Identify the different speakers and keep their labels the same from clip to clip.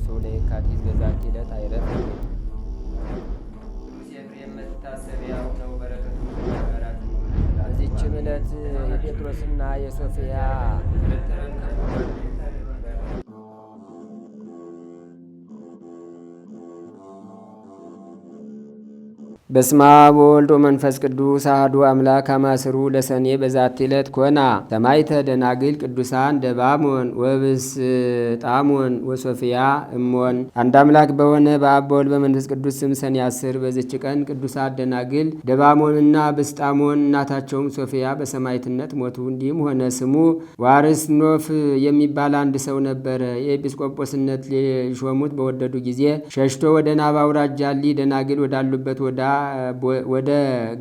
Speaker 1: ደርሶ ለየካቲት በዛቲ ዕለት አይረፍ። ቅዱስ ኤፍሬም መታሰቢያው ነው። በረከቱ ጋራት። በዚችም ዕለት የጴጥሮስና የሶፊያ በስመ አብ ወወልድ ወመንፈስ ቅዱስ አሐዱ አምላክ አማስሩ ለሰኔ በዛቲ ዕለት ኮና ሰማዕተ ደናግል ቅዱሳን ደባሞን ወብስጣሞን ወሶፊያ እሞን። አንድ አምላክ በሆነ በአብ በወልድ በመንፈስ ቅዱስ ስም ሰኔ 10 በዚች ቀን ቅዱሳን ደናግል ደባሞንና ብስጣሞን እናታቸውም ሶፊያ በሰማዕትነት ሞቱ። እንዲህም ሆነ ስሙ ዋርስኖፍ የሚባል አንድ ሰው ነበረ። የኤጲስቆጶስነት ሊሾሙት በወደዱ ጊዜ ሸሽቶ ወደ ናባ አውራጃ ደናግል ወዳሉበት ወደ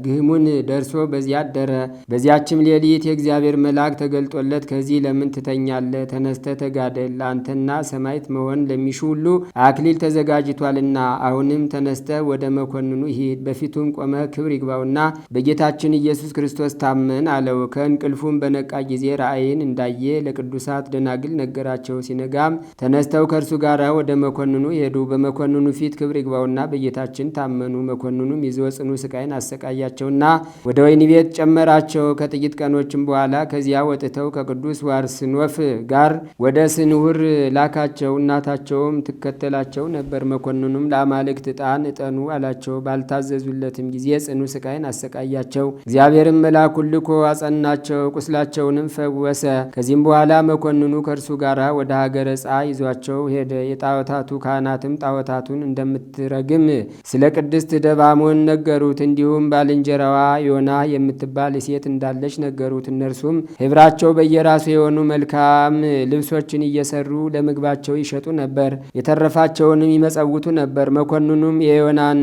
Speaker 1: ግህሙን ደርሶ በዚያ አደረ። በዚያችም ሌሊት የእግዚአብሔር መልአክ ተገልጦለት ከዚህ ለምን ትተኛለህ? ተነስተ ተጋደል፣ ለአንተና ሰማዕት መሆን ለሚሹ ሁሉ አክሊል ተዘጋጅቷልና። አሁንም ተነስተ ወደ መኮንኑ ሂድ፣ በፊቱም ቆመ ክብር ይግባውና በጌታችን ኢየሱስ ክርስቶስ ታመን አለው። ከእንቅልፉም በነቃ ጊዜ ራእይን እንዳየ ለቅዱሳት ደናግል ነገራቸው። ሲነጋም ተነስተው ከእርሱ ጋር ወደ መኮንኑ ሄዱ። በመኮንኑ ፊት ክብር ይግባውና በጌታችን ታመኑ። መኮንኑም ይዞ ጽኑ ስቃይን አሰቃያቸውና ወደ ወህኒ ቤት ጨመራቸው። ከጥቂት ቀኖችም በኋላ ከዚያ ወጥተው ከቅዱስ ዋርስኖፍ ጋር ወደ ስንሁር ላካቸው። እናታቸውም ትከተላቸው ነበር። መኮንኑም ለአማልክት ዕጣን እጠኑ አላቸው። ባልታዘዙለትም ጊዜ ጽኑ ስቃይን አሰቃያቸው። እግዚአብሔርም መልአኩን ልኮ አጸናቸው፣ ቁስላቸውንም ፈወሰ። ከዚህም በኋላ መኮንኑ ከእርሱ ጋር ወደ ሀገረ ጻ ይዟቸው ሄደ። የጣዖታቱ ካህናትም ጣዖታቱን እንደምትረግም ስለ ቅድስት ደባሞን ነገሩት። እንዲሁም ባልንጀራዋ ዮና የምትባል ሴት እንዳለች ነገሩት። እነርሱም ህብራቸው በየራሱ የሆኑ መልካም ልብሶችን እየሰሩ ለምግባቸው ይሸጡ ነበር፣ የተረፋቸውንም ይመጸውቱ ነበር። መኮንኑም የዮናን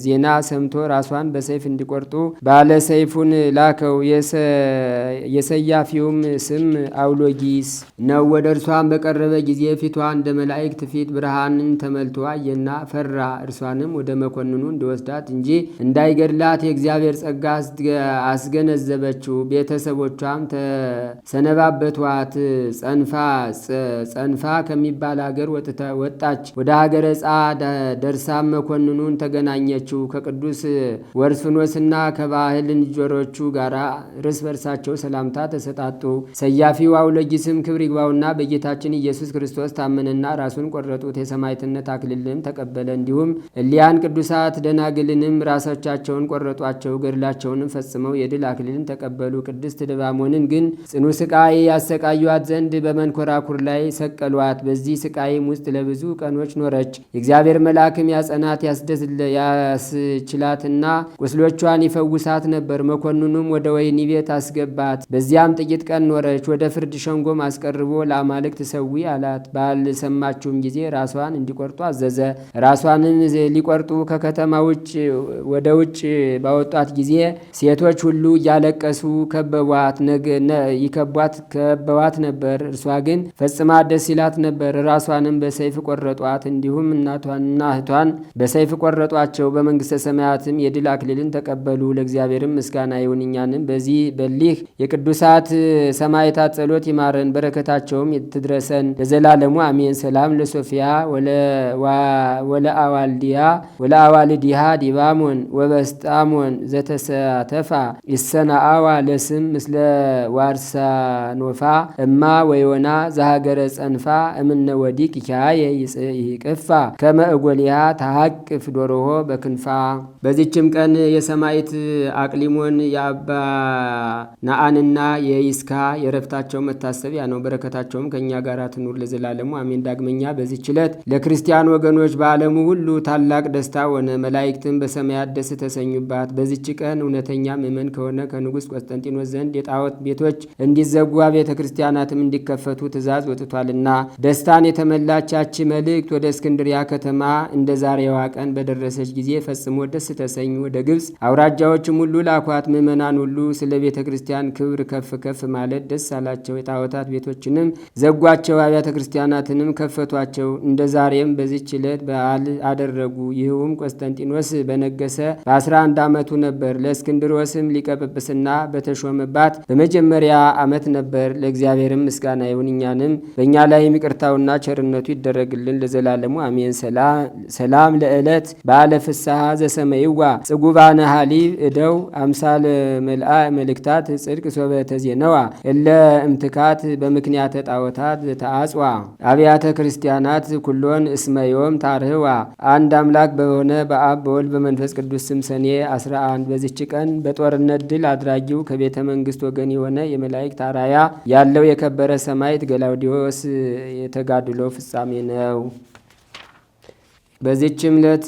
Speaker 1: ዜና ሰምቶ ራሷን በሰይፍ እንዲቆርጡ ባለ ሰይፉን ላከው። የሰያፊውም ስም አውሎጊስ ነው። ወደ እርሷን በቀረበ ጊዜ ፊቷ እንደ መላእክት ፊት ብርሃንን ተመልቶ አየና ፈራ። እርሷንም ወደ መኮንኑ እንዲወስዳት እንጂ እንዳይገድላት የእግዚአብሔር ጸጋ አስገነዘበችው። ቤተሰቦቿም ተሰነባበቷት። ጸንፋ ከሚባል ሀገር ወጣች። ወደ ሀገረ ጻ ደርሳም መኮንኑን ተገናኘችው። ከቅዱስ ወርስፍኖስና ከባህል ልጆሮቹ ጋር እርስ በርሳቸው ሰላምታ ተሰጣጡ። ሰያፊው አውሎጊስም ክብር ይግባውና በጌታችን ኢየሱስ ክርስቶስ ታመነና ራሱን ቆረጡት። የሰማዕትነት አክሊልንም ተቀበለ። እንዲሁም እሊያን ቅዱሳት ደናግልንም ራሶቻቸውን ቆረጧቸው። ገድላቸውንም ፈጽመው የድል አክሊልን ተቀበሉ። ቅድስት ደባሞንን ግን ጽኑ ስቃይ ያሰቃዩት ዘንድ በመንኮራኩር ላይ ሰቀሏት። በዚህ ስቃይም ውስጥ ለብዙ ቀኖች ኖረች። የእግዚአብሔር መልአክም ያጸናት ያስችላትና ቁስሎቿን ይፈውሳት ነበር። መኮንኑም ወደ ወህኒ ቤት አስገባት። በዚያም ጥቂት ቀን ኖረች። ወደ ፍርድ ሸንጎም አስቀርቦ ለአማልክት ሰዊ አላት። ባልሰማችውም ጊዜ ራሷን እንዲቆርጡ አዘዘ። ራሷንም ሊቆርጡ ከከተማ ወደ ውጭ ባወጧት ጊዜ ሴቶች ሁሉ እያለቀሱ ከበዋት ነበር። እርሷ ግን ፈጽማ ደስ ይላት ነበር። ራሷንም በሰይፍ ቆረጧት። እንዲሁም እናቷንና እህቷን በሰይፍ ቆረጧቸው። በመንግስተ ሰማያትም የድል አክሊልን ተቀበሉ። ለእግዚአብሔርም ምስጋና ይሁን፣ እኛንም በሊህ የቅዱሳት ሰማዕታት ጸሎት ይማረን፣ በረከታቸውም ትድረሰን ለዘላለሙ አሜን። ሰላም ለሶፊያ ወለአዋልዲሃ ዲባሞን ወበስጣሞን ዘተሳተፋ ይሰናአዋ ለስም ምስለ ዋርሳኖፋ እማ ወዮና ዘሀገረ ጸንፋ እምነ ወዲቅ ይካየ ይቅፋ ከመ እጎልያ ተሐቅፍ ዶሮሆ በክንፋ። በዚችም ቀን የሰማዕት አቅሊሞን የአባ ነአንና የይስካ የረፍታቸው መታሰቢያ ነው። በረከታቸውም ከእኛ ጋር ትኑር ለዘላለሙ አሜን። ዳግመኛ በዚች ዕለት ለክርስቲያን ወገኖች በዓለሙ ሁሉ ታላቅ ደስታ ሆነ። መላእክትም በሰማያት ደስ ተሰኙባት። በዚች ቀን እውነተኛ ምእመን ከሆነ ከንጉሥ ቆስጠንጢኖስ ዘንድ የጣዖት ቤቶች እንዲዘጉ ቤተ ክርስቲያናትም እንዲከፈቱ ትእዛዝ ወጥቷልና ደስታን የተመላቻች መልእክት ወደ እስክንድሪያ ከተማ እንደ ዛሬዋ ቀን በደረሰች ጊዜ ፈጽሞ ደስ ተሰኙ። ወደ ግብፅ አውራጃዎችም ሁሉ ላኳት። ምእመናን ሁሉ ስለ ቤተ ክርስቲያን ክብር ከፍ ከፍ ማለት ደስ አላቸው። የጣዖታት ቤቶችንም ዘጓቸው፣ አብያተ ክርስቲያናትንም ከፈቷቸው። እንደ ዛሬም በዚች ዕለት በዓል አደረጉ። ይህውም ቆስጠንጢኖስ በነገ በነገሰ በ11 ዓመቱ ነበር። ለእስክንድሮስም ሊቀ ጵጵስና በተሾመባት በመጀመሪያ ዓመት ነበር። ለእግዚአብሔርም ምስጋና ይሁን፣ እኛንም በእኛ ላይ ይቅርታውና ቸርነቱ ይደረግልን ለዘላለሙ አሜን። ሰላም ለዕለት በዓለ ፍስሐ ዘሰመይዋ ጽጉባነ ሀሊብ እደው አምሳለ መልአ መልእክታት ጽድቅ ሶበ ተዜነዋ እለ እምትካት በምክንያተ ጣዖታት ተአጽዋ አብያተ ክርስቲያናት ኩሎን እስመዮም ታርህዋ። አንድ አምላክ በሆነ በአብ በወልድ በመንፈስ ቅዱስ ስም ሰኔ 11 በዚች ቀን በጦርነት ድል አድራጊው ከቤተ መንግስት ወገን የሆነ የመላእክት አራያ ያለው የከበረ ሰማዕት ገላውዲዮስ የተጋድሎ ፍጻሜ ነው። በዚህችም ዕለት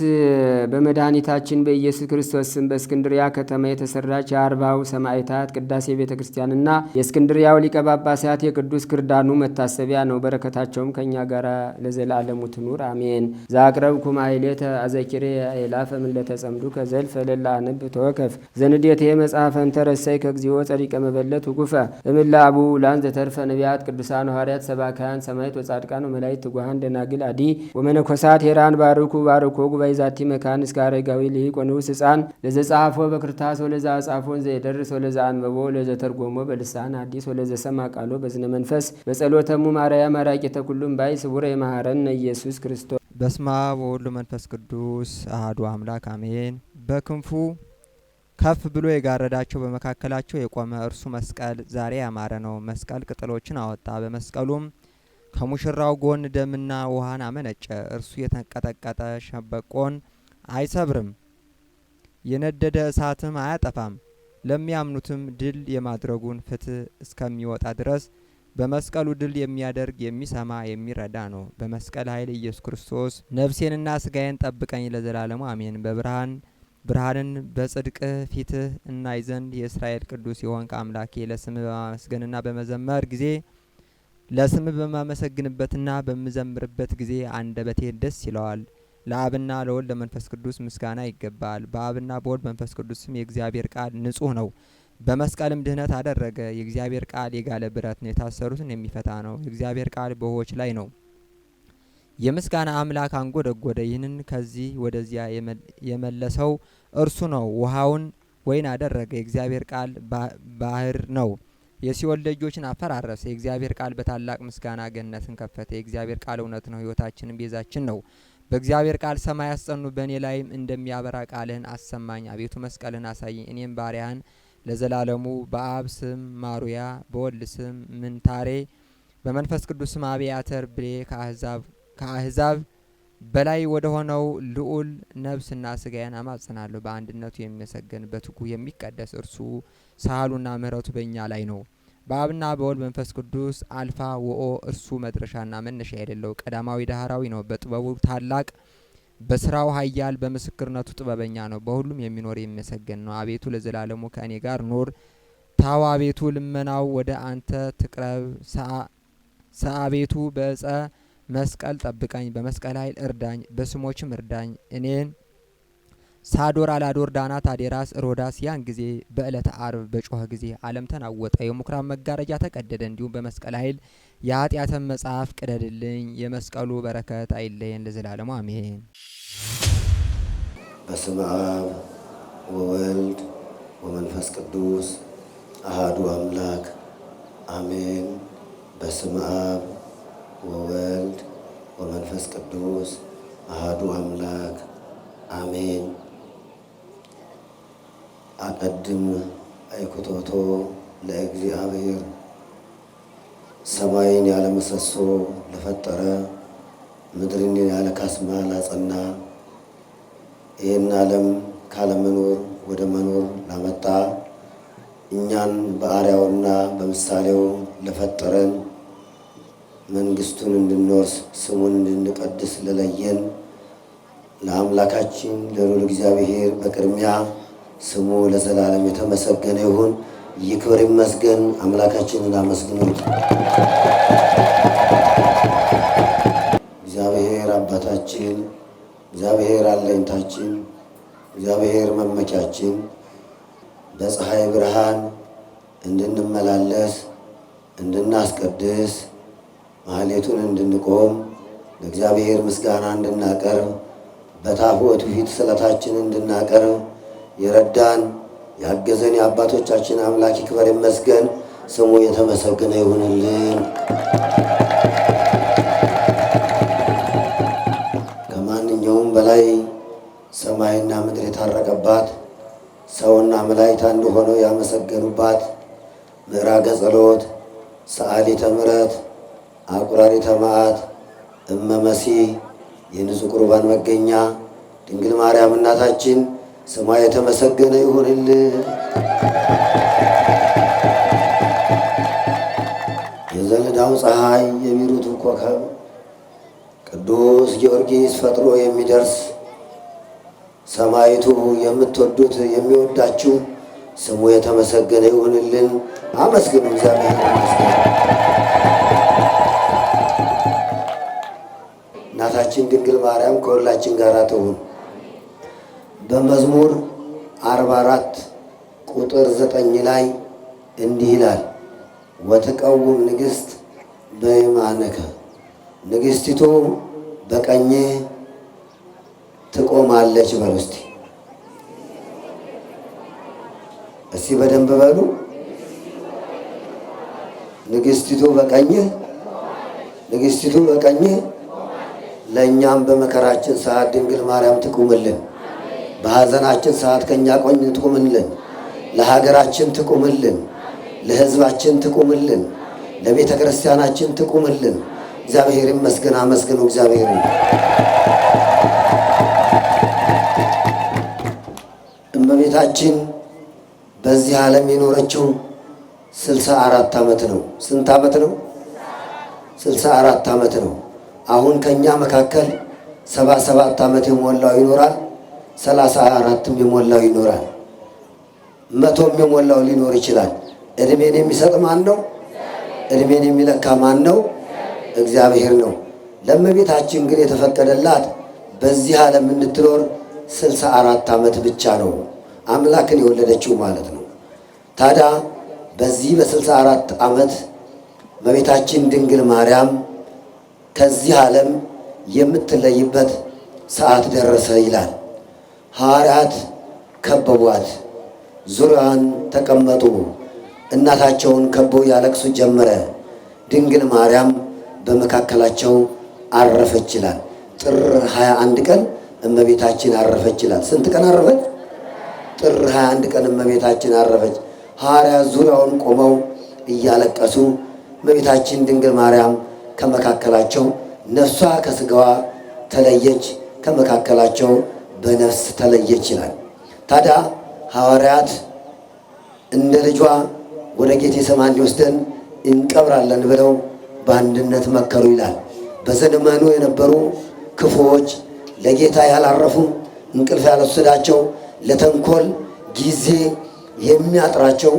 Speaker 1: በመድኃኒታችን በኢየሱስ ክርስቶስ ስም በእስክንድሪያ ከተማ የተሰራች የአርባው ሰማዕታት ቅዳሴ ቤተ ክርስቲያንና የእስክንድሪያው ሊቀ ጳጳሳት የቅዱስ ክርዳኑ መታሰቢያ ነው። በረከታቸውም ከእኛ ጋር ለዘላለሙ ትኑር አሜን። ዛቅረብኩ ማሕሌተ አዘኪሬ አእላፈ እምዕለተ ጸምዱ ከዘልፈ ለላ አንብ ተወከፍ ዘንዴቴ መጽሐፈን ተረሰይ ከግዚኦ ጸሪቀ መበለት ውጉፈ እምላ አቡ ላን ዘተርፈ ነቢያት ቅዱሳን ሐዋርያት ሰባካያን ሰማዕት ወጻድቃን ወመላእክት ትጉሃን ደናግል አዲ ወመነኮሳት ሄራን ባርኩ ጉባኤ ዛቲ መካን እስከ አረጋዊ ልሂቅ ወንዑስ ሕፃን ለዘጻፎ በክርታስ ወለዛ ጻፎን ዘየደርስ ወለዛ አንበቦ ለዘተርጎሞ በልሳን አዲስ ወለዘ ሰማ ቃሎ በዝነ መንፈስ በጸሎተሙ ማርያም አራቂተ ኩሉም ባይ ስቡረ የማህረነ ኢየሱስ ክርስቶስ።
Speaker 2: በስመ አብ ወወልድ ወመንፈስ ቅዱስ አሐዱ አምላክ አሜን። በክንፉ ከፍ ብሎ የጋረዳቸው በመካከላቸው የቆመ እርሱ መስቀል ዛሬ ያማረ ነው። መስቀል ቅጠሎችን አወጣ። በመስቀሉም ከሙሽራው ጎን ደምና ውሃን አመነጨ። እርሱ የተንቀጠቀጠ ሸበቆን አይሰብርም፣ የነደደ እሳትም አያጠፋም። ለሚያምኑትም ድል የማድረጉን ፍትህ እስከሚወጣ ድረስ በመስቀሉ ድል የሚያደርግ የሚሰማ የሚረዳ ነው። በመስቀል ኃይል ኢየሱስ ክርስቶስ ነፍሴንና ስጋዬን ጠብቀኝ ለዘላለሙ አሜን። ብርሃንን በጽድቅህ ፊትህ እናይ ዘንድ የእስራኤል ቅዱስ የሆንክ አምላኬ ለስምህ በማመስገንና በመዘመር ጊዜ ለስምህ በማመሰግንበትና በምዘምርበት ጊዜ አንደበቴ ደስ ይለዋል። ለአብና ለወልድ ለመንፈስ ቅዱስ ምስጋና ይገባል። በአብና በወልድ መንፈስ ቅዱስም የእግዚአብሔር ቃል ንጹሕ ነው። በመስቀልም ድህነት አደረገ። የእግዚአብሔር ቃል የጋለ ብረት ነው፣ የታሰሩትን የሚፈታ ነው። የእግዚአብሔር ቃል በውኆች ላይ ነው። የምስጋና አምላክ አንጎደጎደ። ይህንን ከዚህ ወደዚያ የመለሰው እርሱ ነው። ውሃውን ወይን አደረገ። የእግዚአብሔር ቃል ባህር ነው። የሲኦል ደጆችን አፈራረሰ። የእግዚአብሔር ቃል በታላቅ ምስጋና ገነትን ከፈተ። የእግዚአብሔር ቃል እውነት ነው፣ ሕይወታችንም ቤዛችን ነው። በእግዚአብሔር ቃል ሰማይ አስጸኑ፣ በእኔ ላይም እንደሚያበራ ቃልህን አሰማኝ። አቤቱ መስቀልን አሳይ፣ እኔም ባሪያህን ለዘላለሙ። በአብ ስም ማሩያ፣ በወልድ ስም ምንታሬ፣ በመንፈስ ቅዱስ ስም አብያተር ብሌ ከአሕዛብ በላይ ወደ ሆነው ልዑል ነፍስና ስጋዬን አማጽናለሁ። በአንድነቱ የሚመሰገን በትጉ የሚቀደስ እርሱ ሳህሉና ምሕረቱ በእኛ ላይ ነው። በአብና በወልድ መንፈስ ቅዱስ አልፋ ወኦ እርሱ መድረሻና መነሻ የሌለው ቀዳማዊ ዳህራዊ ነው። በጥበቡ ታላቅ፣ በስራው ኃያል፣ በምስክርነቱ ጥበበኛ ነው። በሁሉም የሚኖር የሚመሰገን ነው። አቤቱ ለዘላለሙ ከእኔ ጋር ኑር። ታው አቤቱ ልመናው ወደ አንተ ትቅረብ። ሰአቤቱ በዕፀ መስቀል ጠብቀኝ፣ በመስቀል ኃይል እርዳኝ፣ በስሞችም እርዳኝ። እኔን ሳዶር፣ አላዶር፣ ዳናት፣ አዴራስ፣ ሮዳስ ያን ጊዜ በዕለተ አርብ በጮኸ ጊዜ ዓለም ተናወጠ፣ የምኩራብ መጋረጃ ተቀደደ። እንዲሁም በመስቀል ኃይል የኃጢአትን መጽሐፍ ቅደድልኝ። የመስቀሉ በረከት አይለየን ለዘላለሙ አሜን።
Speaker 3: በስመ አብ ወወልድ ወመንፈስ ቅዱስ አሐዱ አምላክ አሜን። በስመ አብ ወወልድ ወመንፈስ ቅዱስ አሐዱ አምላክ አሜን። አቀድም አይኩቶቶ ለእግዚአብሔር ሰማይን ያለ ምሰሶ ለፈጠረ ምድርን ያለ ካስማ ላጸና ይህን ዓለም ካለመኖር ወደ መኖር ላመጣ እኛን በአርአያውና በምሳሌው ለፈጠረን መንግስቱን እንድንወርስ ስሙን እንድንቀድስ ለለየን ለአምላካችን ለልዑል እግዚአብሔር በቅድሚያ ስሙ ለዘላለም የተመሰገነ ይሁን። ይክበር ይመስገን። አምላካችንን አመስግኑት። እግዚአብሔር አባታችን፣ እግዚአብሔር አለኝታችን፣ እግዚአብሔር መመኪያችን በፀሐይ ብርሃን እንድንመላለስ እንድናስቀድስ ማህሌቱን እንድንቆም ለእግዚአብሔር ምስጋና እንድናቀርብ በታቦቱ ፊት ስለታችንን እንድናቀርብ የረዳን ያገዘን የአባቶቻችን አምላክ ይክበር ይመስገን፣ ስሙ የተመሰገነ ይሁንልን። ከማንኛውም በላይ ሰማይና ምድር የታረቀባት ሰውና መላእክት አንድ ሆነው ያመሰገኑባት ምዕራገ ጸሎት ሰዓሊተ ምሕረት አቁራሪተ መዓት እመመሲህ የንጹሕ ቁርባን መገኛ ድንግል ማርያም እናታችን ስሟ የተመሰገነ ይሁንልን። የዘለዳው ፀሐይ የሚሩቱ ኮከብ ቅዱስ ጊዮርጊስ ፈጥኖ የሚደርስ ሰማይቱ የምትወዱት የሚወዳችሁ ስሙ የተመሰገነ ይሁንልን። አመስግኑ፣ እግዚአብሔር ይመስገን። እናታችን ድንግል ማርያም ከሁላችን ጋር ትሁን። በመዝሙር 44 ቁጥር 9 ላይ እንዲህ ይላል፣ ወትቀውም ንግሥት በየማነከ፣ ንግሥቲቱ በቀኜ ትቆማለች። በሉ እስቲ በደንብ በሉ። ንግሥቲቱ በቀኝህ፣ ንግሥቲቱ በቀኝህ። ለእኛም በመከራችን ሰዓት ድንግል ማርያም ትቁምልን። በሐዘናችን ሰዓት ከእኛ ቆኝ ትቁምልን። ለሀገራችን ትቁምልን። ለሕዝባችን ትቁምልን። ለቤተ ክርስቲያናችን ትቁምልን። እግዚአብሔር ይመስገን። አመስግኑ እግዚአብሔርን። እመቤታችን በዚህ ዓለም የኖረችው 64 ዓመት ነው። ስንት ዓመት ነው? 64 ዓመት ነው። አሁን ከኛ መካከል 77 ዓመት የሞላው ይኖራል፣ 34ም የሞላው ይኖራል፣ 100ም የሞላው ሊኖር ይችላል። እድሜን የሚሰጥ ማን ነው? እድሜን የሚለካ ማን ነው? እግዚአብሔር ነው። ለእመቤታችን ግን የተፈቀደላት በዚህ ዓለም እንድትኖር 64 ዓመት ብቻ ነው። አምላክን የወለደችው ማለት ነው። ታዲያ በዚህ በ64 ዓመት እመቤታችን ድንግል ማርያም ከዚህ ዓለም የምትለይበት ሰዓት ደረሰ ይላል። ሐዋርያት ከበቧት፣ ዙሪያዋን ተቀመጡ። እናታቸውን ከበው ያለቅሱ ጀመረ። ድንግል ማርያም በመካከላቸው አረፈች ይላል። ጥር 21 ቀን እመቤታችን አረፈች ይላል። ስንት ቀን አረፈች? ጥር 21 ቀን እመቤታችን አረፈች። ሐዋርያት ዙሪያውን ቆመው እያለቀሱ እመቤታችን ድንግል ማርያም ከመካከላቸው ነፍሷ ከስጋዋ ተለየች፣ ከመካከላቸው በነፍስ ተለየች ይላል። ታዲያ ሐዋርያት እንደ ልጇ ወደ ጌቴሰማኒ ወስደን እንቀብራለን ብለው በአንድነት መከሩ ይላል። በዘመኑ የነበሩ ክፉዎች፣ ለጌታ ያላረፉ፣ እንቅልፍ ያልወሰዳቸው፣ ለተንኮል ጊዜ የሚያጥራቸው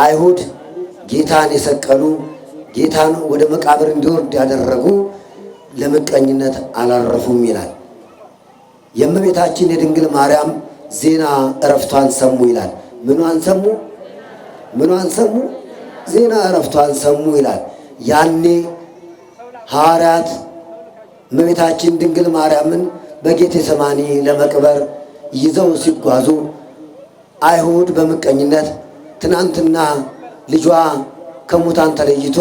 Speaker 3: አይሁድ ጌታን የሰቀሉ፣ ጌታን ወደ መቃብር እንዲወርድ ያደረጉ ለምቀኝነት አላረፉም ይላል። የእመቤታችን የድንግል ማርያም ዜና እረፍቷን ሰሙ ይላል። ምኗን ሰሙ? ምኗን ሰሙ? ዜና እረፍቷን ሰሙ ይላል። ያኔ ሐዋርያት እመቤታችን ድንግል ማርያምን በጌቴሰማኒ ለመቅበር ይዘው ሲጓዙ አይሁድ በምቀኝነት ትናንትና ልጇ ከሙታን ተለይቶ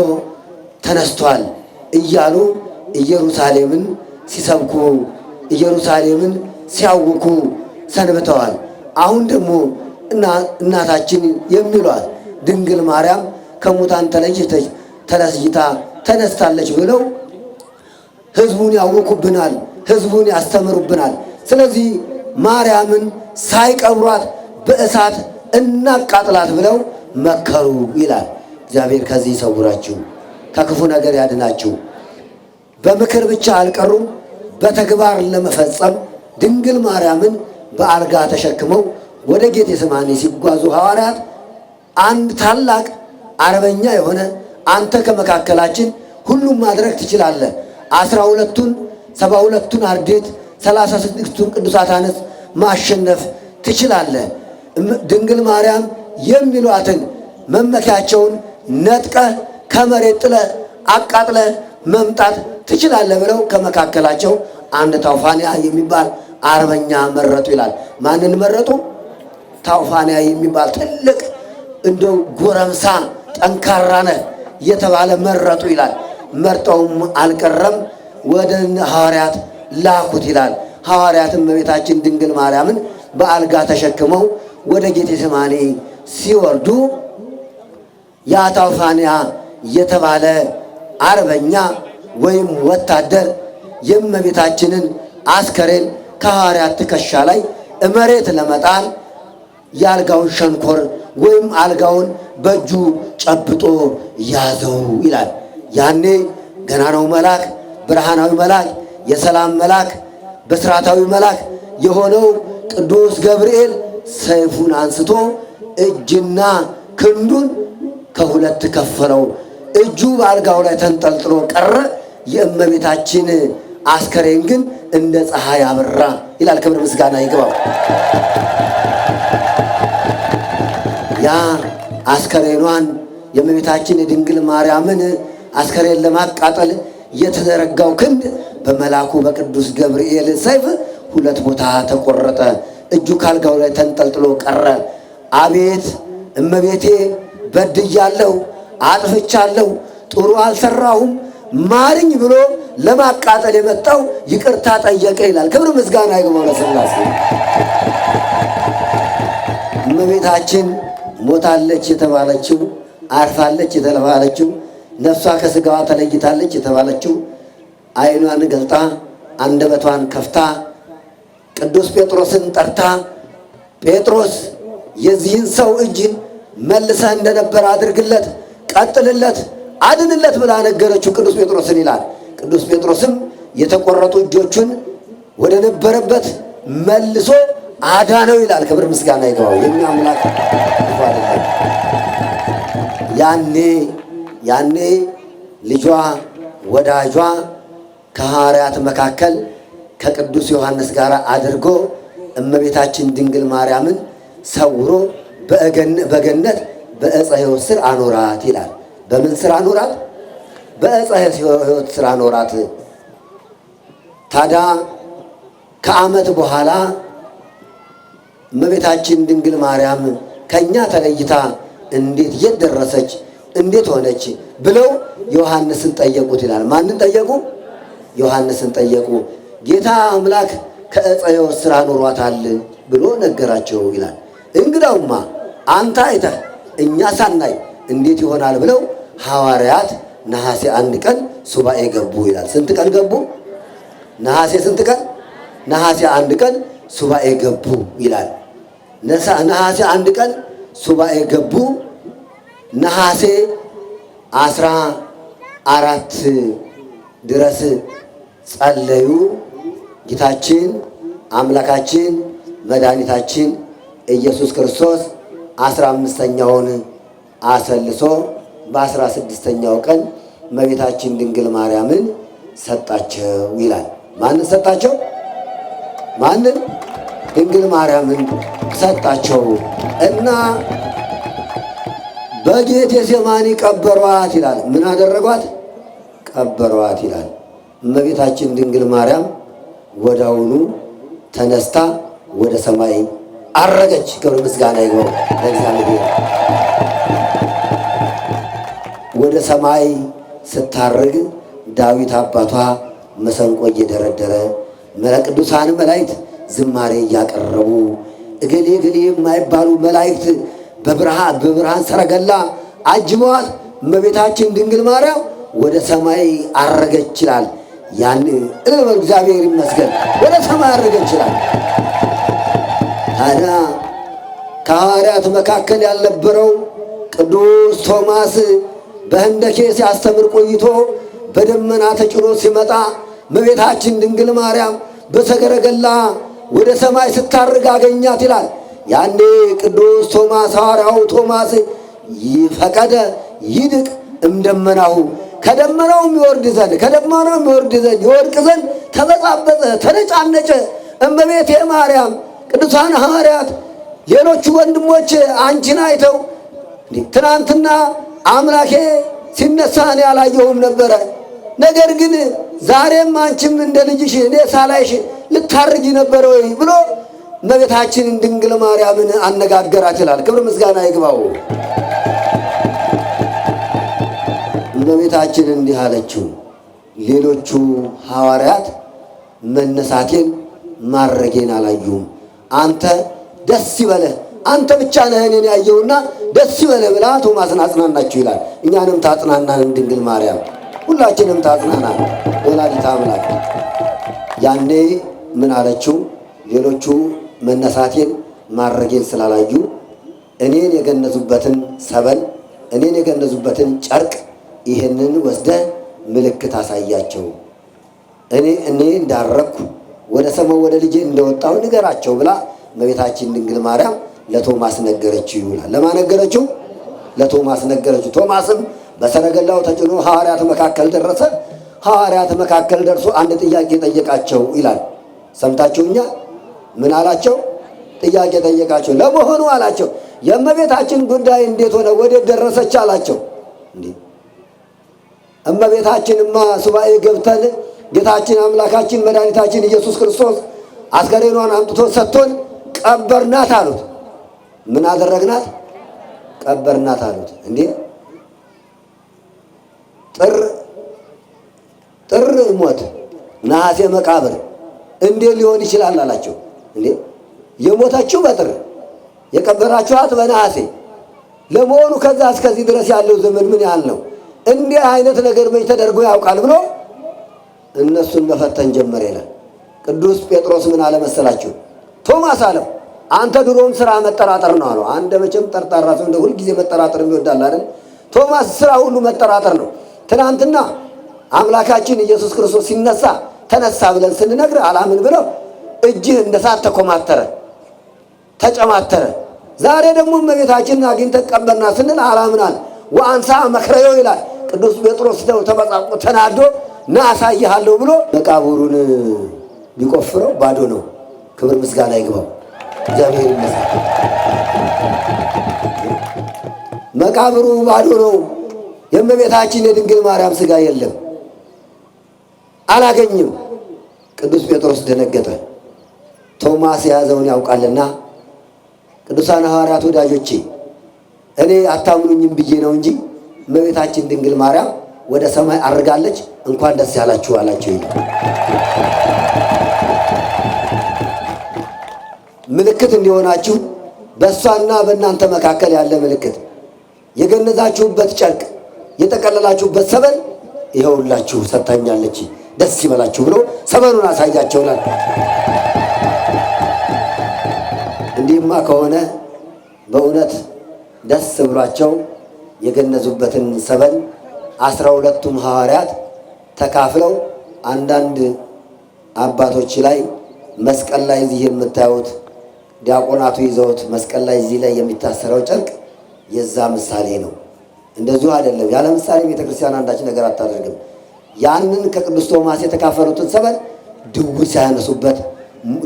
Speaker 3: ተነስቷል እያሉ ኢየሩሳሌምን ሲሰብኩ፣ ኢየሩሳሌምን ሲያውኩ ሰንብተዋል። አሁን ደግሞ እናታችን የሚሏት ድንግል ማርያም ከሙታን ተለይታ ተነስታለች ብለው ሕዝቡን ያውኩብናል፣ ሕዝቡን ያስተምሩብናል። ስለዚህ ማርያምን ሳይቀብሯት በእሳት እናቃጥላት ብለው መከሩ ይላል። እግዚአብሔር ከዚህ ይሰውራችሁ፣ ከክፉ ነገር ያድናችሁ። በምክር ብቻ አልቀሩም፣ በተግባር ለመፈጸም ድንግል ማርያምን በአልጋ ተሸክመው ወደ ጌቴሰማኒ ሲጓዙ ሐዋርያት አንድ ታላቅ አርበኛ የሆነ አንተ ከመካከላችን ሁሉም ማድረግ ትችላለህ፣ 12ቱን 72ቱን አርድእት 36ቱን ቅዱሳት አንስት ማሸነፍ ትችላለህ፣ ድንግል ማርያም የሚሏትን መመኪያቸውን ነጥቀህ ከመሬት ጥለህ አቃጥለህ መምጣት ትችላለህ ብለው ከመካከላቸው አንድ ታውፋንያ የሚባል አርበኛ መረጡ ይላል። ማንን መረጡ? ታውፋንያ የሚባል ትልቅ እንደው ጎረምሳ ጠንካራ ነህ የተባለ መረጡ ይላል። መርጠውም አልቀረም ወደ ሐዋርያት ላኩት ይላል። ሐዋርያትም እመቤታችን ድንግል ማርያምን በአልጋ ተሸክመው ወደ ጌቴሴማኒ ሲወርዱ ያ ታውፋንያ የተባለ አርበኛ ወይም ወታደር የእመቤታችንን አስከሬን ከሐዋርያት ትከሻ ላይ መሬት ለመጣል የአልጋውን ሸንኮር ወይም አልጋውን በእጁ ጨብጦ ያዘው ይላል። ያኔ ገናናው መልአክ፣ ብርሃናዊ መልአክ፣ የሰላም መልአክ፣ በስራታዊ መልአክ የሆነው ቅዱስ ገብርኤል ሰይፉን አንስቶ እጅና ክንዱን ከሁለት ከፈለው። እጁ በአልጋው ላይ ተንጠልጥሎ ቀረ። የእመቤታችን አስከሬን ግን እንደ ፀሐይ አበራ ይላል። ክብር ምስጋና ይግባው። ያ አስከሬኗን የእመቤታችን የድንግል ማርያምን አስከሬን ለማቃጠል የተዘረጋው ክንድ በመልአኩ በቅዱስ ገብርኤል ሰይፍ ሁለት ቦታ ተቆረጠ። እጁ ካልጋው ላይ ተንጠልጥሎ ቀረ። አቤት እመቤቴ በድያለሁ፣ አጥፍቻለሁ፣ ጥሩ አልሰራሁም፣ ማርኝ ብሎ ለማቃጠል የመጣው ይቅርታ ጠየቀ ይላል። ክብር ምስጋና ይግባው ለሥላሴ። እመቤታችን ሞታለች የተባለችው፣ አርፋለች የተባለችው፣ ነፍሷ ከሥጋዋ ተለይታለች የተባለችው ዓይኗን ገልጣ አንደበቷን ከፍታ ቅዱስ ጴጥሮስን ጠርታ ጴጥሮስ የዚህን ሰው እጅ መልሰህ እንደነበረ አድርግለት፣ ቀጥልለት፣ አድንለት ብላ ነገረችው ቅዱስ ጴጥሮስን ይላል። ቅዱስ ጴጥሮስም የተቆረጡ እጆቹን ወደ ነበረበት መልሶ አዳነው ይላል። ክብር ምስጋና ይግባው። የኛ አምላክ ያኔ ልጇ ወዳጇ ከሐዋርያት መካከል ከቅዱስ ዮሐንስ ጋር አድርጎ እመቤታችን ድንግል ማርያምን ሰውሮ በገነት በዕፀ ሕይወት ስር አኖራት ይላል። በምን ስር አኖራት? በዕፀ ሕይወት ስር አኖራት። ታዲያ ከዓመት በኋላ እመቤታችን ድንግል ማርያም ከኛ ተለይታ እንዴት የት ደረሰች? እንዴት ሆነች? ብለው ዮሐንስን ጠየቁት ይላል። ማንን ጠየቁ? ዮሐንስን ጠየቁ። ጌታ አምላክ ከዕፀ ሕይወት ስር አኖሯታል ብሎ ነገራቸው ይላል። እንግዳውማ አንተ አይተህ እኛ ሳናይ እንዴት ይሆናል ብለው ሐዋርያት ነሐሴ 1 ቀን ሱባኤ ገቡ ይላል። ስንት ቀን ገቡ? ነሐሴ ስንት ቀን? ነሐሴ 1 ቀን ሱባኤ ገቡ ይላል። ነሐሴ 1 ቀን ሱባኤ ገቡ። ነሐሴ 14 ድረስ ጸለዩ። ጌታችን አምላካችን መድኃኒታችን ኢየሱስ ክርስቶስ 15ኛውን አሰልሶ በ16ኛው ቀን እመቤታችን ድንግል ማርያምን ሰጣቸው ይላል። ማንን ሰጣቸው? ማንን? ድንግል ማርያምን ሰጣቸው እና በጌቴሴማኒ ቀበሯት ይላል። ምን አደረጓት? ቀበሯት ይላል። እመቤታችን ድንግል ማርያም ወዳውኑ ተነስታ ወደ ሰማይ አረገች። ክብር ምስጋና ይግባው ለእግዚአብሔር። ወደ ሰማይ ስታርግ ዳዊት አባቷ መሰንቆ እየደረደረ ቅዱሳን መላእክት ዝማሬ እያቀረቡ እገሌ እገሌ የማይባሉ መላእክት በብርሃን ሰረገላ አጅበዋት እመቤታችን ድንግል ማርያም ወደ ሰማይ አረገች ይላል። ያን እግዚአብሔር ይመስገን ወደ ሰማይ አረገች ይላል። ታዲያ ከሐዋርያት መካከል ያልነበረው ቅዱስ ቶማስ በህንደኬ ሲያስተምር ቆይቶ በደመና ተጭኖ ሲመጣ እመቤታችን ድንግል ማርያም በሰረገላ ወደ ሰማይ ስታርግ አገኛት ይላል። ያኔ ቅዱስ ቶማስ ሐዋርያው ቶማስ ይፈቀደ ይድቅ እምደመናሁ ከደመናው የሚወርድ ዘንድ ይወድቅ ዘንድ ተበጻበጸ፣ ተነጫነጨ። እመቤቴ ማርያም ቅዱሳን ሐዋርያት ሌሎቹ ወንድሞች አንቺን አይተው ትናንትና አምላኬ ሲነሳ እኔ አላየሁም ነበረ፣ ነገር ግን ዛሬም አንቺም እንደ ልጅሽ እኔ ሳላይሽ ልታርጊ ነበረ ወይ ብሎ እመቤታችንን ድንግል ማርያምን አነጋገራት ይላል። ክብር ምስጋና ይግባው። እመቤታችን እንዲህ አለችው፣ ሌሎቹ ሐዋርያት መነሳቴን ማረጌን አላዩም። አንተ ደስ ይበለህ፣ አንተ ብቻ ነህ እኔን ያየውና ደስ ይበለህ ብላ ቶማስን አጽናናችሁ ይላል። እኛንም ታጽናናን ድንግል ማርያም፣ ሁላችንም ታጽናናን ወላዲተ አምላክ። ያኔ ምን አለችው? ሌሎቹ መነሳቴን ማረጌን ስላላዩ እኔን የገነዙበትን ሰበን፣ እኔን የገነዙበትን ጨርቅ ይህንን ወስደህ ምልክት አሳያቸው። እኔ እንዳረኩ ወደ ሰማይ ወደ ልጄ እንደወጣሁ ንገራቸው ብላ እመቤታችን ድንግል ማርያም ለቶማስ ነገረችው ይላል። ለማን ነገረችው? ለቶማስ ነገረችው። ቶማስም በሰረገላው ተጭኖ ሐዋርያት መካከል ደረሰ። ሐዋርያት መካከል ደርሶ አንድ ጥያቄ ጠየቃቸው ይላል። ሰምታችሁኛ? ምን አላቸው? ጥያቄ ጠየቃቸው። ለመሆኑ አላቸው የእመቤታችን ጉዳይ እንዴት ሆነ? ወዴት ደረሰች አላቸው። እንዴ እመቤታችንማ ሱባኤ ገብተን ጌታችን አምላካችን መድኃኒታችን ኢየሱስ ክርስቶስ አስከሬኗን አምጥቶ ሰጥቶን ቀበርናት አሉት። ምን አደረግናት? ቀበርናት አሉት። እንዴ ጥር ሞት ነሐሴ መቃብር እንዴት ሊሆን ይችላል አላቸው። እንዴ የሞተችው በጥር የቀበራችኋት በነሐሴ፣ ለመሆኑ ከዛ እስከዚህ ድረስ ያለው ዘመን ምን ያህል ነው? እንዲህ አይነት ነገር መች ተደርጎ ያውቃል ብሎ እነሱን መፈተን ጀመረ ይላል። ቅዱስ ጴጥሮስ ምን አለ መሰላችሁ? ቶማስ አለው አንተ ድሮም ስራ መጠራጠር ነው አለው። አንድ መቼም ጠርጣራ ሰው እንደ ሁልጊዜ መጠራጠር ይወዳል አይደል? ቶማስ ስራ ሁሉ መጠራጠር ነው። ትናንትና አምላካችን ኢየሱስ ክርስቶስ ሲነሳ ተነሳ ብለን ስንነግር አላምን ብለው እጅህ እንደ ሳት ተኮማተረ ተጨማተረ። ዛሬ ደግሞ እመቤታችንን አግኝተን ቀበርና ስንል አላምናል። ወአንሳ መክረዮ ይላል ቅዱስ ጴጥሮስ ተመጻቆ ተናዶ ና አሳይሃለሁ ብሎ መቃብሩን ቢቆፍረው ባዶ ነው። ክብር ምስጋና ይግባው እግዚአብሔር ይመስገን። መቃብሩ ባዶ ነው። የእመቤታችን የድንግል ማርያም ሥጋ የለም፣ አላገኝም። ቅዱስ ጴጥሮስ ደነገጠ። ቶማስ የያዘውን ያውቃልና ቅዱሳን ሐዋርያት ወዳጆቼ እኔ አታምኑኝም ብዬ ነው እንጂ እመቤታችን ድንግል ማርያም ወደ ሰማይ አርጋለች። እንኳን ደስ ያላችሁ አላቸው። ምልክት እንዲሆናችሁ በእሷና በእናንተ መካከል ያለ ምልክት የገነዛችሁበት ጨርቅ የጠቀለላችሁበት ሰበን ይኸውላችሁ ሰጥታኛለች፣ ደስ ይበላችሁ ብሎ ሰበኑን አሳያቸውናል። እንዲህማ ከሆነ በእውነት ደስ ብሏቸው የገነዙበትን ሰበን 12ቱም ሐዋርያት ተካፍለው አንዳንድ አባቶች ላይ መስቀል ላይ እዚህ የምታዩት ዲያቆናቱ ይዘውት መስቀል ላይ እዚህ ላይ የሚታሰረው ጨርቅ የዛ ምሳሌ ነው። እንደዚሁ አይደለም። ያለ ምሳሌ ቤተክርስቲያን አንዳች ነገር አታደርግም። ያንን ከቅዱስ ቶማስ የተካፈሉትን ሰበን ድውይ ሲያነሱበት፣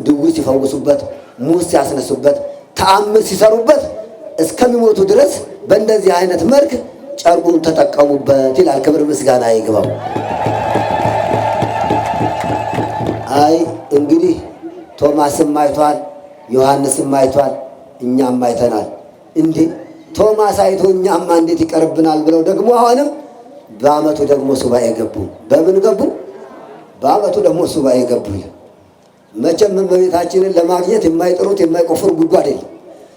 Speaker 3: ድውይ ሲፈውሱበት፣ ሙስ ሲያስነሱበት፣ ተአምር ሲሰሩበት እስከሚሞቱ ድረስ በእንደዚህ አይነት መልክ ጨርቁን ተጠቀሙበት ይላል። ክብር ምስጋና ይግባው። አይ እንግዲህ ቶማስም አይቷል፣ ዮሐንስም አይቷል፣ እኛም አይተናል። እንዴ ቶማስ አይቶ እኛማ እንዴት ይቀርብናል ብለው ደግሞ አሁንም በዓመቱ ደግሞ ሱባኤ ገቡ። በምን ገቡ? በዓመቱ ደግሞ ሱባኤ ገቡ። መቼም እመቤታችንን ለማግኘት የማይጥሩት የማይቆፍሩ ጉድጓድ የለም።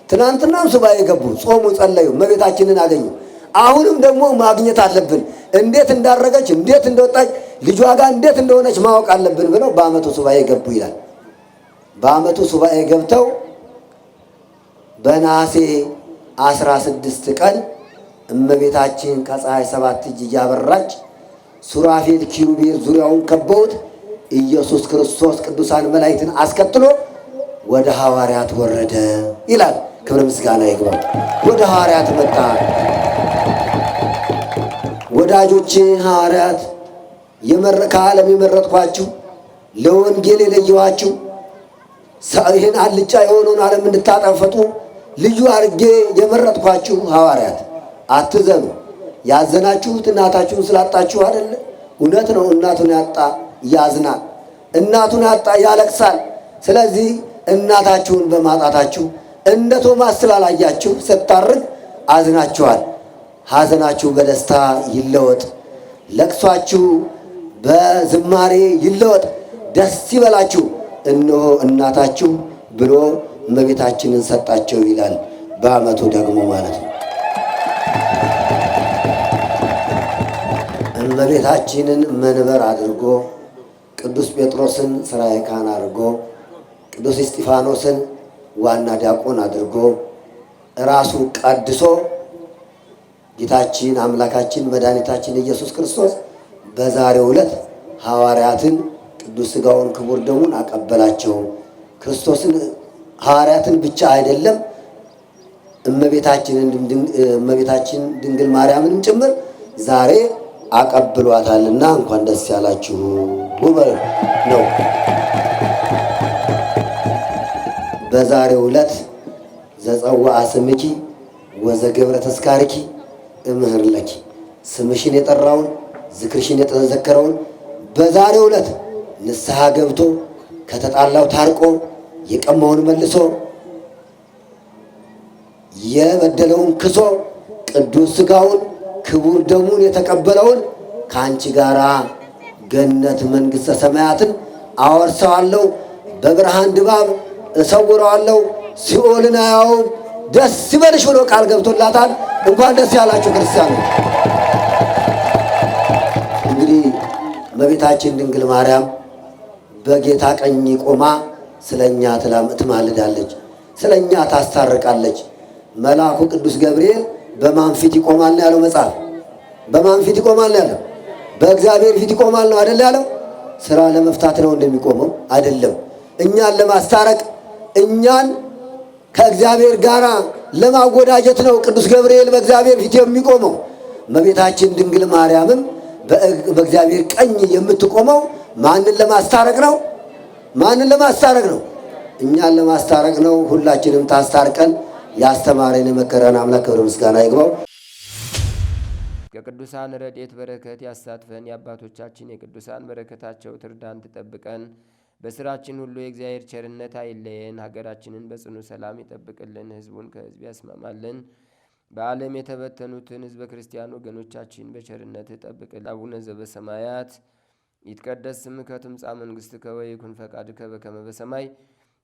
Speaker 3: ትናንትናም ሱባኤ ገቡ፣ ጾሙ፣ ጸለዩ፣ እመቤታችንን አገኙ። አሁንም ደግሞ ማግኘት አለብን። እንዴት እንዳረገች፣ እንዴት እንደወጣች፣ ልጇ ጋር እንዴት እንደሆነች ማወቅ አለብን ብለው በዓመቱ ሱባኤ ገቡ ይላል። በዓመቱ ሱባኤ ገብተው በነሐሴ 16 ቀን እመቤታችን ከፀሐይ 7 እጅ እያበራች ሱራፌል ኪሩቤል ዙሪያውን ከበውት ኢየሱስ ክርስቶስ ቅዱሳን መላእክትን አስከትሎ ወደ ሐዋርያት ወረደ ይላል። ክብር ምስጋና ይግባው። ወደ ሐዋርያት መጣ። ወዳጆቼ ሐዋርያት ከዓለም የመረጥኳችሁ ለወንጌል የለየኋችሁ ይህን አልጫ የሆነውን ዓለም እንድታጣፈጡ ልዩ አድርጌ የመረጥኳችሁ ሐዋርያት አትዘኑ። ያዘናችሁት እናታችሁን ስላጣችሁ አይደለ? እውነት ነው። እናቱን ያጣ ያዝናል። እናቱን አጣ ያለቅሳል። ስለዚህ እናታችሁን በማጣታችሁ እንደ ቶማስ ስላላያችሁ ስታርግ አዝናችኋል። ሐዘናችሁ በደስታ ይለወጥ፣ ለቅሷችሁ በዝማሬ ይለወጥ፣ ደስ ይበላችሁ፣ እነሆ እናታችሁ ብሎ እመቤታችንን ሰጣቸው ይላል። በዓመቱ ደግሞ ማለት ነው። እመቤታችንን መንበር አድርጎ ቅዱስ ጴጥሮስን ሥራየ ካህን አድርጎ ቅዱስ እስጢፋኖስን ዋና ዲያቆን አድርጎ ራሱ ቀድሶ ጌታችን አምላካችን መድኃኒታችን ኢየሱስ ክርስቶስ በዛሬው ዕለት ሐዋርያትን ቅዱስ ሥጋውን ክቡር ደሙን አቀበላቸው። ክርስቶስን ሐዋርያትን ብቻ አይደለም እመቤታችን ድንግል ማርያምንም ጭምር ዛሬ አቀብሏታልና እንኳን ደስ ያላችሁ ነው። በዛሬው ዕለት ዘጸዋዐ ስምኪ ወዘገብረ ተስካርኪ እምህር ለኪ ስምሽን የጠራውን ዝክርሽን የተዘከረውን በዛሬው ዕለት ንስሐ ገብቶ ከተጣላው ታርቆ የቀማውን መልሶ የበደለውን ክሶ ቅዱስ ሥጋውን ክቡር ደሙን የተቀበለውን ከአንቺ ጋራ ገነት መንግሥተ ሰማያትን አወርሰዋለሁ፣ በብርሃን ድባብ እሰውረዋለሁ፣ ሲኦልን አያውም፣ ደስ ይበልሽ ብሎ ቃል ገብቶላታል። እንኳን ደስ ያላችሁ ክርስቲያኖች። እንግዲህ እመቤታችን ድንግል ማርያም በጌታ ቀኝ ቆማ ስለኛ ትማልዳለች፣ ስለኛ ታስታርቃለች። መልአኩ ቅዱስ ገብርኤል በማን ፊት ይቆማል ያለው መጽሐፍ? በማን ፊት ይቆማል ያለው? በእግዚአብሔር ፊት ይቆማል ነው አይደል ያለው? ስራ ለመፍታት ነው እንደሚቆመው አይደለም። እኛን ለማስታረቅ እኛን ከእግዚአብሔር ጋር ለማወዳጀት ነው ቅዱስ ገብርኤል በእግዚአብሔር ፊት የሚቆመው። እመቤታችን ድንግል ማርያምም በእግዚአብሔር ቀኝ የምትቆመው ማንን ለማስታረቅ ነው? ማንን ለማስታረቅ ነው? እኛን ለማስታረቅ ነው። ሁላችንም ታስታርቀን ያስተማረን የመከረን አምላክ ክብር ምስጋና ይግባው።
Speaker 1: ከቅዱሳን ረድኤት በረከት ያሳትፈን። የአባቶቻችን የቅዱሳን በረከታቸው ትርዳን፣ ትጠብቀን። በስራችን ሁሉ የእግዚአብሔር ቸርነት አይለየን። ሀገራችንን በጽኑ ሰላም ይጠብቅልን፣ ህዝቡን ከህዝብ ያስማማልን። በዓለም የተበተኑትን ህዝበ ክርስቲያን ወገኖቻችን በቸርነት ጠብቅልን። አቡነ ዘበሰማያት ይትቀደስ ስምከ ትምጻእ መንግሥትከ ወይኩን ፈቃድከ በከመ በሰማይ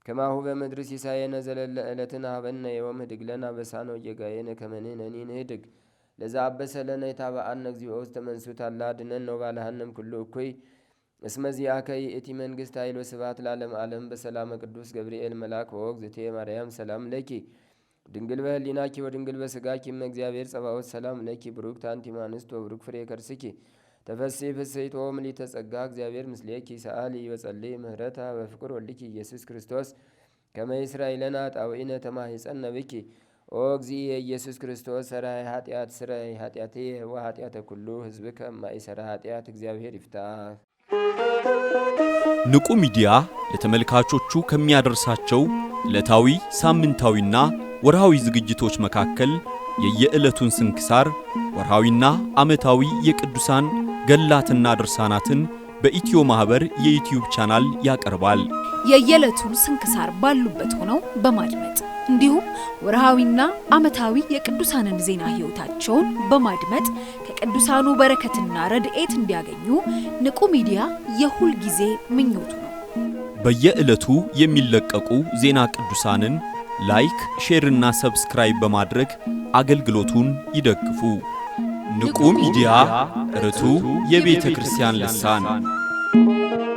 Speaker 1: ከማሁ በምድር ሲሳየነ ዘለለ ዕለትነ ሀበነ ዮም ህድግ ለነ አበሳነ ወጌጋየነ ከመ ንሕነኒ ንህድግ ለዘአበሰ ለነ ኢታብአነ እግዚኦ ውስተ መንሱት አላ አድኅነነ ወባልሐነም ኩሉ እኩይ እስመ ዚአከ ይእቲ መንግሥት ኃይል ወስብሐት ለዓለመ ዓለም። በሰላመ ቅዱስ ገብርኤል መልአክ ወእግዝእቴ ማርያም ሰላም ለኪ ድንግል በህሊናኪ ወድንግል በሥጋኪ እመ እግዚአብሔር ጸባኦት ሰላም ለኪ ብሩክት አንቲ እምአንስት ወብሩክ ፍሬ ከርስኪ ተፈሥሒ ፍሥሕት ወምልዕተ ጸጋ እግዚአብሔር ምስሌኪ ሰአሊ ወጸልይ ምህረታ በፍቅር ወልድኪ ኢየሱስ ክርስቶስ ከመ ይስራይ ለነ ኃጣውኢነ ተማኅፀነ ብኪ ኦ እግዚእ ኢየሱስ ክርስቶስ ሠራይ ኃጢአት ሥራይ ኃጢአትየ ወኃጢአተ ኩሉ ሕዝብከ እማይሠራ ኃጢአት እግዚአብሔር ይፍታ።
Speaker 4: ንቁ ሚዲያ ለተመልካቾቹ ከሚያደርሳቸው ዕለታዊ ሳምንታዊና ወርሃዊ ዝግጅቶች መካከል የየዕለቱን ስንክሳር ወርሃዊና ዓመታዊ የቅዱሳን ገላትና ድርሳናትን በኢትዮ ማህበር የዩቲዩብ ቻናል ያቀርባል።
Speaker 5: የየዕለቱን ስንክሳር ባሉበት ሆነው በማድመጥ እንዲሁም ወርሃዊና ዓመታዊ የቅዱሳንን ዜና ሕይወታቸውን በማድመጥ ከቅዱሳኑ በረከትና ረድኤት እንዲያገኙ ንቁ ሚዲያ የሁል ጊዜ ምኞቱ ነው።
Speaker 4: በየዕለቱ የሚለቀቁ ዜና ቅዱሳንን ላይክ፣ ሼርና ሰብስክራይብ በማድረግ አገልግሎቱን ይደግፉ። ንቁ ሚዲያ ርቱ የቤተ ክርስቲያን ልሳን